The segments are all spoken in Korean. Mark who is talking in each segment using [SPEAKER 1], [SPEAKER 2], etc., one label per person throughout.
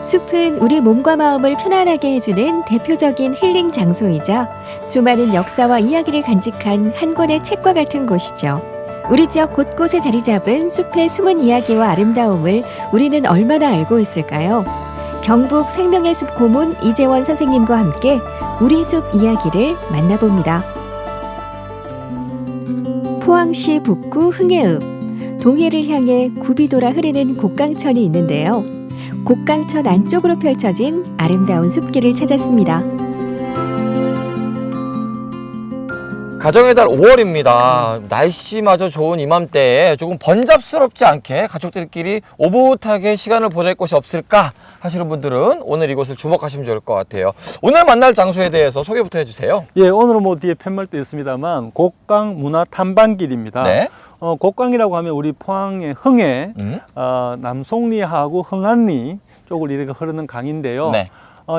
[SPEAKER 1] 숲은 우리 몸과 마음을 편안하게 해주는 대표적인 힐링 장소이자 수많은 역사와 이야기를 간직한 한 권의 책과 같은 곳이죠. 우리 지역 곳곳에 자리 잡은 숲의 숨은 이야기와 아름다움을 우리는 얼마나 알고 있을까요? 경북 생명의 숲 고문 이재원 선생님과 함께 우리 숲 이야기를 만나봅니다. 포항시 북구 흥해읍, 동해를 향해 굽이 돌아 흐르는 곡강천이 있는데요. 곡강천 안쪽으로 펼쳐진 아름다운 숲길을 찾았습니다.
[SPEAKER 2] 가정의 달 5월입니다. 날씨마저 좋은 이맘때에 조금 번잡스럽지 않게 가족들끼리 오붓하게 시간을 보낼 곳이 없을까 하시는 분들은 오늘 이곳을 주목하시면 좋을 것 같아요. 오늘 만날 장소에 대해서 소개부터 해주세요.
[SPEAKER 3] 예, 오늘은 뭐 뒤에 팻말도 있습니다만 곡강 문화 탐방길입니다.
[SPEAKER 2] 네.
[SPEAKER 3] 곡강이라고 하면 우리 포항의 흥해, 남송리하고 흥안리 쪽을 이렇게 흐르는 강인데요.
[SPEAKER 2] 네.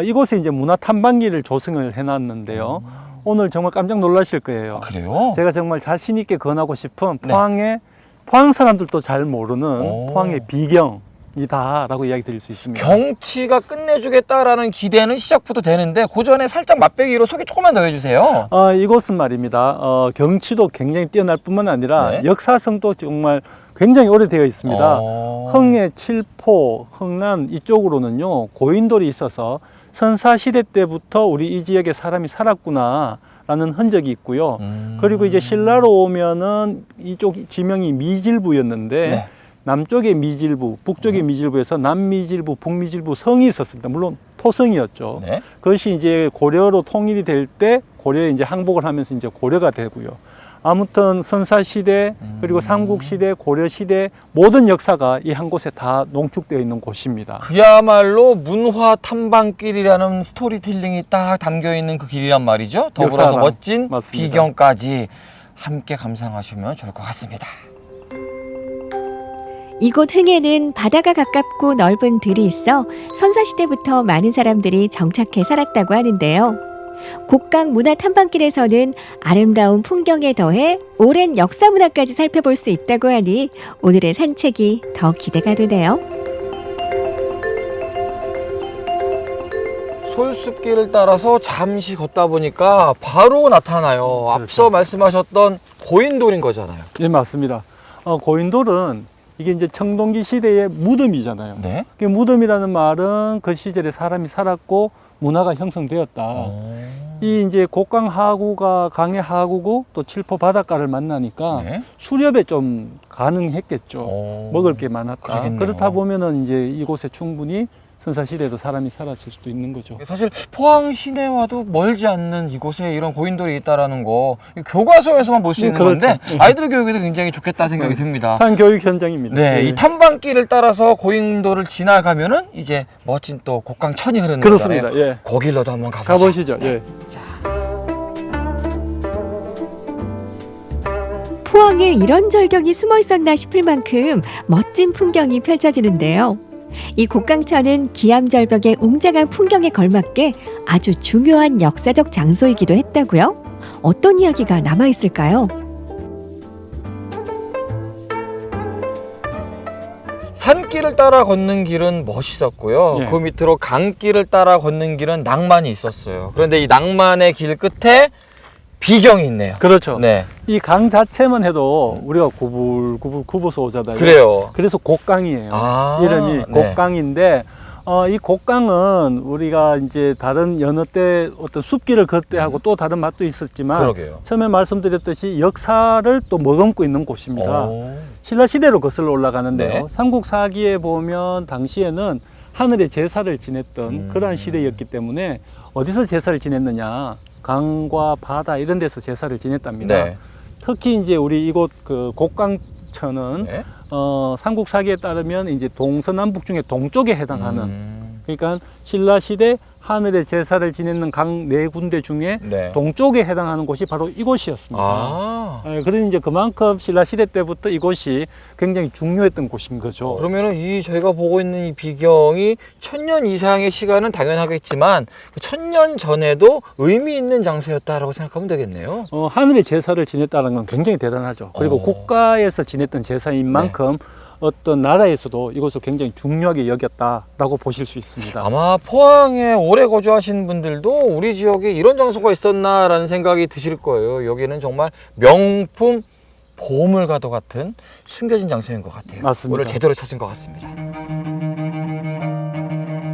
[SPEAKER 3] 이곳에 이제 문화 탐방길을 조성을 해놨는데요. 오늘 정말 깜짝 놀라실 거예요.
[SPEAKER 2] 아, 그래요?
[SPEAKER 3] 제가 정말 자신 있게 권하고 싶은
[SPEAKER 2] 네.
[SPEAKER 3] 포항 사람들도 잘 모르는
[SPEAKER 2] 오.
[SPEAKER 3] 포항의 비경이다라고 이야기 드릴 수 있습니다.
[SPEAKER 2] 경치가 끝내주겠다라는 기대는 시작부터 되는데 그 전에 살짝 맛배기로 소개 조금만 더 해주세요.
[SPEAKER 3] 이곳은 말입니다. 경치도 굉장히 뛰어날 뿐만 아니라
[SPEAKER 2] 네.
[SPEAKER 3] 역사성도 정말 굉장히 오래되어 있습니다.
[SPEAKER 2] 오.
[SPEAKER 3] 흥해, 칠포, 흥안 이쪽으로는요 고인돌이 있어서 선사시대 때부터 우리 이 지역에 사람이 살았구나 라는 흔적이 있고요. 그리고 이제 신라로 오면은 이쪽 지명이 미질부였는데
[SPEAKER 2] 네.
[SPEAKER 3] 남쪽의 미질부, 북쪽의 미질부에서 남미질부, 북미질부 성이 있었습니다. 물론 토성이었죠.
[SPEAKER 2] 네.
[SPEAKER 3] 그것이 이제 고려로 통일이 될 때 고려에 이제 항복을 하면서 이제 고려가 되고요. 아무튼 선사시대 그리고 삼국시대, 고려시대 모든 역사가 이 한 곳에 다 농축되어 있는 곳입니다.
[SPEAKER 2] 그야말로 문화 탐방길이라는 스토리텔링이 딱 담겨있는 그 길이란 말이죠. 더불어서
[SPEAKER 3] 역사랑.
[SPEAKER 2] 멋진
[SPEAKER 3] 맞습니다.
[SPEAKER 2] 비경까지 함께 감상하시면 좋을 것 같습니다.
[SPEAKER 1] 이곳 흥해는 바다가 가깝고 넓은 들이 있어 선사시대부터 많은 사람들이 정착해 살았다고 하는데요. 곡강 문화 탐방길에서는 아름다운 풍경에 더해 오랜 역사 문화까지 살펴볼 수 있다고 하니 오늘의 산책이 더 기대가 되네요.
[SPEAKER 2] 솔숲길을 따라서 잠시 걷다 보니까 바로 나타나요. 앞서 말씀하셨던 고인돌인 거잖아요.
[SPEAKER 3] 예, 맞습니다. 고인돌은 이게 이제 청동기 시대의 무덤이잖아요.
[SPEAKER 2] 네.
[SPEAKER 3] 그 무덤이라는 말은 그 시절에 사람이 살았고 문화가 형성되었다. 이 이제 곡강 하구가 강의 하구고 또 칠포 바닷가를 만나니까
[SPEAKER 2] 네.
[SPEAKER 3] 수렵에 좀 가능했겠죠. 먹을 게 많았다.
[SPEAKER 2] 그러겠네요.
[SPEAKER 3] 그렇다 보면은 이제 이곳에 충분히 선사시대에도 사람이 살았을 수도 있는 거죠.
[SPEAKER 2] 사실 포항 시내와도 멀지 않는 이곳에 이런 고인돌이 있다라는 거 교과서에서만 볼 수 있는
[SPEAKER 3] 그렇죠.
[SPEAKER 2] 건데 아이들 교육에도 굉장히 좋겠다 생각이 듭니다.
[SPEAKER 3] 산교육 현장입니다.
[SPEAKER 2] 네,
[SPEAKER 3] 예.
[SPEAKER 2] 이 탐방길을 따라서 고인돌을 지나가면은 이제 멋진 또 곡강천이 흐르는
[SPEAKER 3] 그렇습니다.
[SPEAKER 2] 거잖아요.
[SPEAKER 3] 예.
[SPEAKER 2] 그 길로도 한번 가보시죠.
[SPEAKER 3] 가보시죠. 예.
[SPEAKER 1] 포항에 이런 절경이 숨어 있었나 싶을 만큼 멋진 풍경이 펼쳐지는데요. 이 곡강천은 기암절벽의 웅장한 풍경에 걸맞게 아주 중요한 역사적 장소이기도 했다고요? 어떤 이야기가 남아있을까요?
[SPEAKER 2] 산길을 따라 걷는 길은 멋있었고요.
[SPEAKER 3] 예.
[SPEAKER 2] 그 밑으로 강길을 따라 걷는 길은 낭만이 있었어요. 그런데 이 낭만의 길 끝에 비경이 있네요.
[SPEAKER 3] 그렇죠.
[SPEAKER 2] 네,
[SPEAKER 3] 이 강 자체만 해도 우리가 구불구불 굽어서 오잖아요.
[SPEAKER 2] 그래요.
[SPEAKER 3] 그래서 곡강이에요.
[SPEAKER 2] 아,
[SPEAKER 3] 이름이
[SPEAKER 2] 네.
[SPEAKER 3] 곡강인데 이 곡강은 우리가 이제 다른 여느 때 어떤 숲길을 걸 때 하고 또 다른 맛도 있었지만
[SPEAKER 2] 그러게요.
[SPEAKER 3] 처음에 말씀드렸듯이 역사를 또 머금고 있는 곳입니다.
[SPEAKER 2] 오.
[SPEAKER 3] 신라시대로 거슬러 올라가는데요.
[SPEAKER 2] 네.
[SPEAKER 3] 삼국사기에 보면 당시에는 하늘에 제사를 지냈던 그러한 시대였기 때문에 어디서 제사를 지냈느냐, 강과 바다 이런 데서 제사를 지냈답니다.
[SPEAKER 2] 네.
[SPEAKER 3] 특히 이제 우리 이곳 그 곡강천은
[SPEAKER 2] 네.
[SPEAKER 3] 삼국사기에 따르면 이제 동서남북 중에 동쪽에 해당하는 그러니까 신라시대 하늘의 제사를 지내는 강 네 군데 중에
[SPEAKER 2] 네.
[SPEAKER 3] 동쪽에 해당하는 곳이 바로 이곳이었습니다.
[SPEAKER 2] 아.
[SPEAKER 3] 그래서 이제 그만큼 신라시대 때부터 이곳이 굉장히 중요했던 곳인 거죠.
[SPEAKER 2] 그러면은 이 저희가 보고 있는 이 비경이 1000년 이상의 시간은 당연하겠지만 그 1000년 전에도 의미 있는 장소였다라고 생각하면 되겠네요.
[SPEAKER 3] 하늘의 제사를 지냈다는 건 굉장히 대단하죠. 그리고 국가에서 지냈던 제사인 만큼 어떤 나라에서도 이것을 굉장히 중요하게 여겼다라고 보실 수 있습니다.
[SPEAKER 2] 아마 포항에 오래 거주하신 분들도 우리 지역에 이런 장소가 있었나라는 생각이 드실 거예요. 여기는 정말 명품 보물과도 같은 숨겨진 장소인 것 같아요.
[SPEAKER 3] 맞습니다.
[SPEAKER 2] 오늘 제대로 찾은 것 같습니다.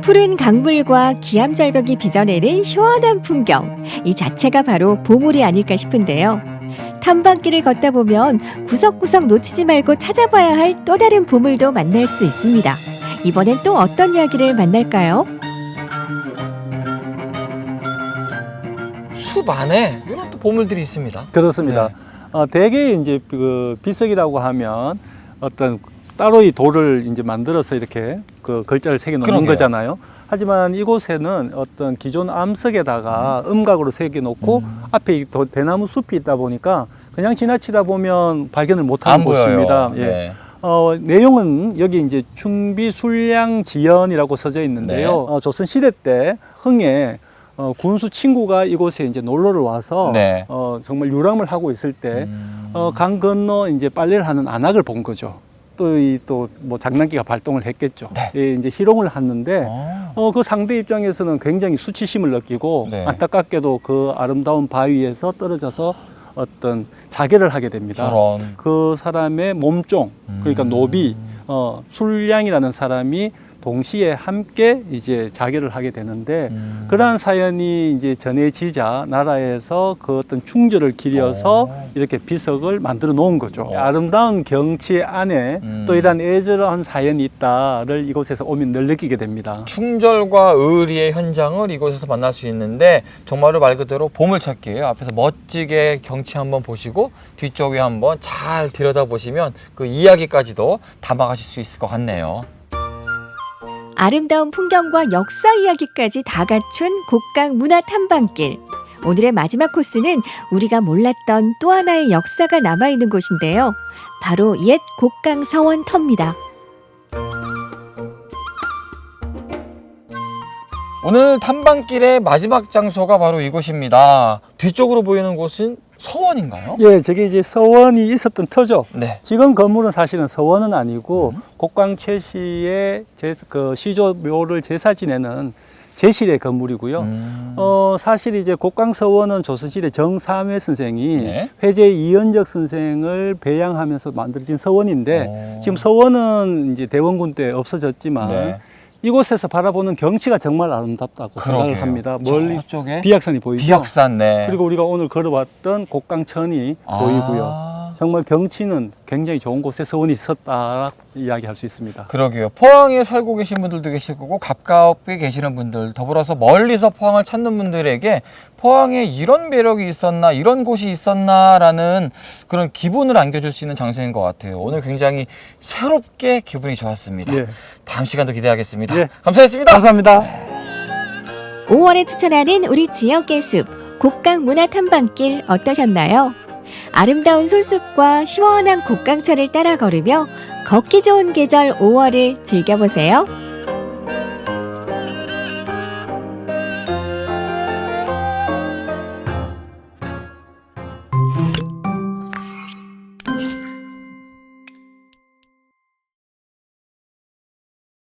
[SPEAKER 1] 푸른 강물과 기암절벽이 빚어내는 시원한 풍경, 이 자체가 바로 보물이 아닐까 싶은데요. 탐방길을 걷다 보면 구석구석 놓치지 말고 찾아봐야 할 또 다른 보물도 만날 수 있습니다. 이번엔 또 어떤 이야기를 만날까요?
[SPEAKER 2] 숲 안에 이런 또 보물들이 있습니다.
[SPEAKER 3] 그렇습니다.
[SPEAKER 2] 네.
[SPEAKER 3] 대개 이제 그 비석이라고 하면 어떤 따로 이 돌을 이제 만들어서 이렇게 그 글자를 새겨 놓는
[SPEAKER 2] 그러게요.
[SPEAKER 3] 거잖아요. 하지만 이곳에는 어떤 기존 암석에다가 음각으로 새겨 놓고 앞에 이 대나무 숲이 있다 보니까 그냥 지나치다 보면 발견을 못하는
[SPEAKER 2] 안 보여요.
[SPEAKER 3] 곳입니다. 예.
[SPEAKER 2] 네.
[SPEAKER 3] 내용은 여기 이제 충비 술량지연이라고 써져 있는데요.
[SPEAKER 2] 네.
[SPEAKER 3] 조선 시대 때 흥에 군수 친구가 이곳에 이제 놀러를 와서
[SPEAKER 2] 네.
[SPEAKER 3] 정말 유람을 하고 있을 때 강 건너 이제 빨래를 하는 안악을 본 거죠. 또 뭐 장난기가 발동을 했겠죠.
[SPEAKER 2] 네.
[SPEAKER 3] 예, 이제 희롱을 하는데
[SPEAKER 2] 어.
[SPEAKER 3] 그 상대 입장에서는 굉장히 수치심을 느끼고
[SPEAKER 2] 네.
[SPEAKER 3] 안타깝게도 그 아름다운 바위에서 떨어져서 어떤 자결을 하게 됩니다.
[SPEAKER 2] 저런.
[SPEAKER 3] 그 사람의 몸종, 그러니까 노비, 술량이라는 사람이 동시에 함께 이제 자결을 하게 되는데 그러한 사연이 이제 전해지자 나라에서 그 어떤 충절을 기려서 이렇게 비석을 만들어 놓은 거죠. 아름다운 경치 안에 또 이러한 애절한 사연이 있다를 이곳에서 오면 늘 느끼게 됩니다.
[SPEAKER 2] 충절과 의리의 현장을 이곳에서 만날 수 있는데 정말로 말 그대로 보물찾기예요. 앞에서 멋지게 경치 한번 보시고 뒤쪽에 한번 잘 들여다보시면 그 이야기까지도 담아가실 수 있을 것 같네요.
[SPEAKER 1] 아름다운 풍경과 역사 이야기까지 다 갖춘 곡강 문화 탐방길. 오늘의 마지막 코스는 우리가 몰랐던 또 하나의 역사가 남아있는 곳인데요. 바로 옛 곡강 서원터입니다.
[SPEAKER 2] 오늘 탐방길의 마지막 장소가 바로 이곳입니다. 뒤쪽으로 보이는 곳은 서원인가요?
[SPEAKER 3] 예, 저게 이제 서원이 있었던 터죠.
[SPEAKER 2] 네.
[SPEAKER 3] 지금 건물은 사실은 서원은 아니고 곡강 최씨의 그 시조묘를 제사 지내는 제실의 건물이고요. 사실 이제 곡강 서원은 조선시대 정삼회 선생이
[SPEAKER 2] 네.
[SPEAKER 3] 회제 이연적 선생을 배양하면서 만들어진 서원인데 지금 서원은 이제 대원군 때 없어졌지만
[SPEAKER 2] 네.
[SPEAKER 3] 이곳에서 바라보는 경치가 정말 아름답다고
[SPEAKER 2] 그러게요.
[SPEAKER 3] 생각을 합니다. 멀리
[SPEAKER 2] 저쪽에
[SPEAKER 3] 비약산이 보이죠.
[SPEAKER 2] 비약산, 네.
[SPEAKER 3] 그리고 우리가 오늘 걸어왔던 곡강천이 보이고요. 정말 경치는 굉장히 좋은 곳에 서원이 있었다 이야기할 수 있습니다.
[SPEAKER 2] 그러게요. 포항에 살고 계신 분들도 계실 거고 가깝게 계시는 분들, 더불어서 멀리서 포항을 찾는 분들에게 포항에 이런 매력이 있었나, 이런 곳이 있었나라는 그런 기분을 안겨줄 수 있는 장소인 것 같아요. 오늘 굉장히 새롭게 기분이 좋았습니다.
[SPEAKER 3] 예.
[SPEAKER 2] 다음 시간도 기대하겠습니다.
[SPEAKER 3] 예.
[SPEAKER 2] 감사했습니다.
[SPEAKER 3] 감사합니다.
[SPEAKER 1] 5월에 추천하는 우리 지역의 숲, 곡강 문화 탐방길 어떠셨나요? 아름다운 솔숲과 시원한 곡강천을 따라 걸으며 걷기 좋은 계절 5월을 즐겨보세요.